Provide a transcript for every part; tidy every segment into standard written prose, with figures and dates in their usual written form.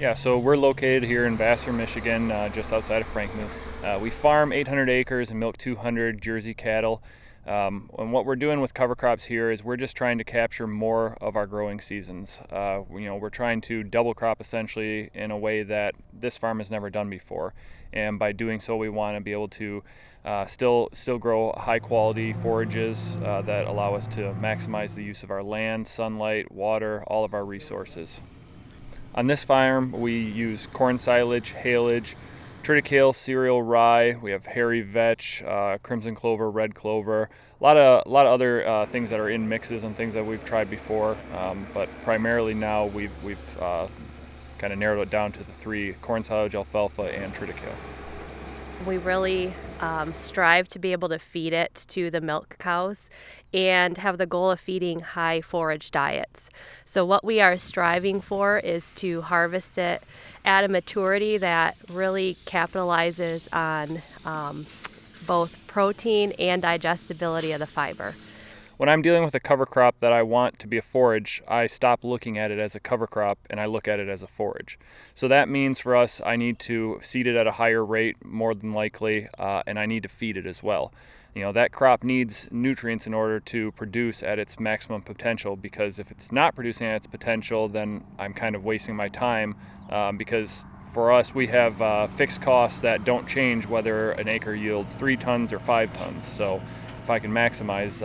Yeah, so we're located here in Vassar, Michigan, just outside of Franklin. We farm 800 acres and milk 200 Jersey cattle. And what we're doing with cover crops here is we're just trying to capture more of our growing seasons. We're trying to double crop essentially in a way that this farm has never done before. And by doing so, we want to be able to still grow high quality forages that allow us to maximize the use of our land, sunlight, water, all of our resources. On this farm, we use corn silage, haylage, triticale, cereal, rye. We have hairy vetch, crimson clover, red clover. A lot of other things that are in mixes and things that we've tried before. But primarily now we've kind of narrowed it down to the three: corn silage, alfalfa, and triticale. We really strive to be able to feed it to the milk cows and have the goal of feeding high forage diets. So what we are striving for is to harvest it at a maturity that really capitalizes on both protein and digestibility of the fiber. When I'm dealing with a cover crop that I want to be a forage, I stop looking at it as a cover crop and I look at it as a forage. So that means for us, I need to seed it at a higher rate, more than likely, and I need to feed it as well. That crop needs nutrients in order to produce at its maximum potential, because if it's not producing at its potential, then I'm kind of wasting my time, because for us, we have fixed costs that don't change whether an acre yields 3 tons or 5 tons. So if I can maximize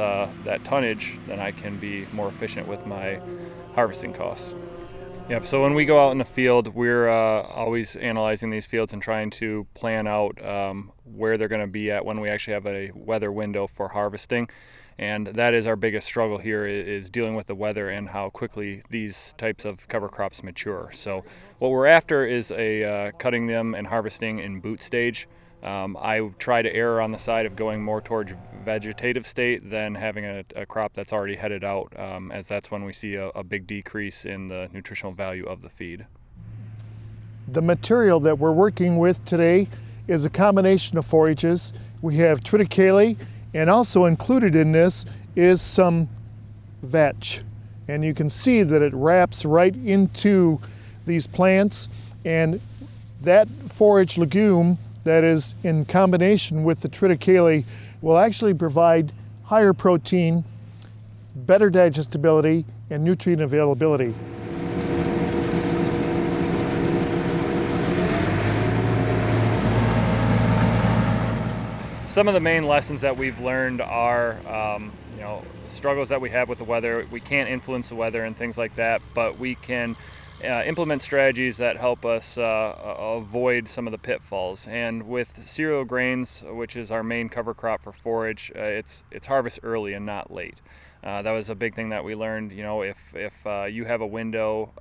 that tonnage, then I can be more efficient with my harvesting costs. Yep, so when we go out in the field, we're always analyzing these fields and trying to plan out where they're going to be at when we actually have a weather window for harvesting. And that is our biggest struggle here, is dealing with the weather and how quickly these types of cover crops mature. So what we're after is cutting them and harvesting in boot stage. I try to err on the side of going more towards vegetative state than having a crop that's already headed out, as that's when we see a big decrease in the nutritional value of the feed. The material that we're working with today is a combination of forages. We have triticale, and also included in this is some vetch. And you can see that it wraps right into these plants, and that forage legume that is in combination with the triticale will actually provide higher protein, better digestibility, and nutrient availability. Some of the main lessons that we've learned are, struggles that we have with the weather. We can't influence the weather and things like that, but we can implement strategies that help us avoid some of the pitfalls. And with cereal grains, which is our main cover crop for forage, it's harvest early and not late. That was a big thing that we learned. If you have a window,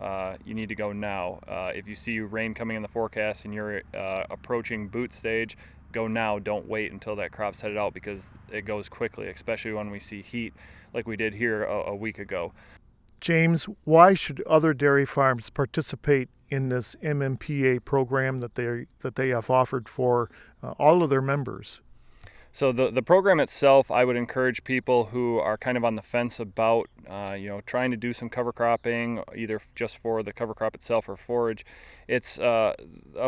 you need to go now. If you see rain coming in the forecast and you're approaching boot stage, go now. Don't wait until that crop's headed out, because it goes quickly, especially when we see heat like we did here a week ago. James, why should other dairy farms participate in this MMPA program that they have offered for all of their members? So the program itself, I would encourage people who are kind of on the fence about trying to do some cover cropping, either just for the cover crop itself or forage. It's a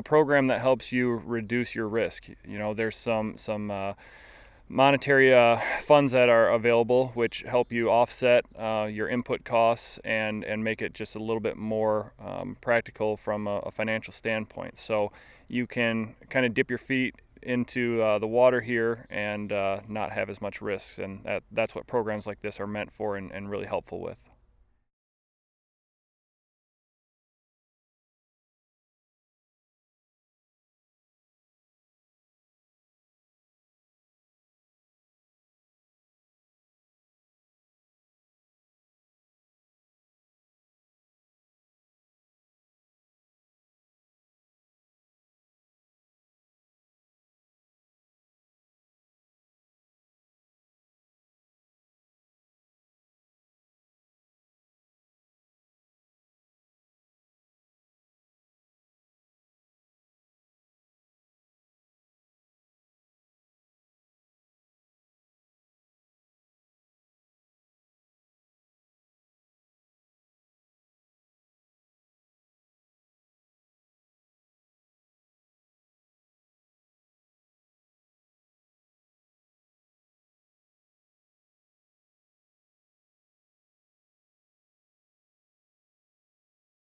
program that helps you reduce your risk. There's some monetary funds that are available, which help you offset your input costs and make it just a little bit more practical from a financial standpoint. So you can kind of dip your feet into the water here and not have as much risk, and that's what programs like this are meant for and really helpful with.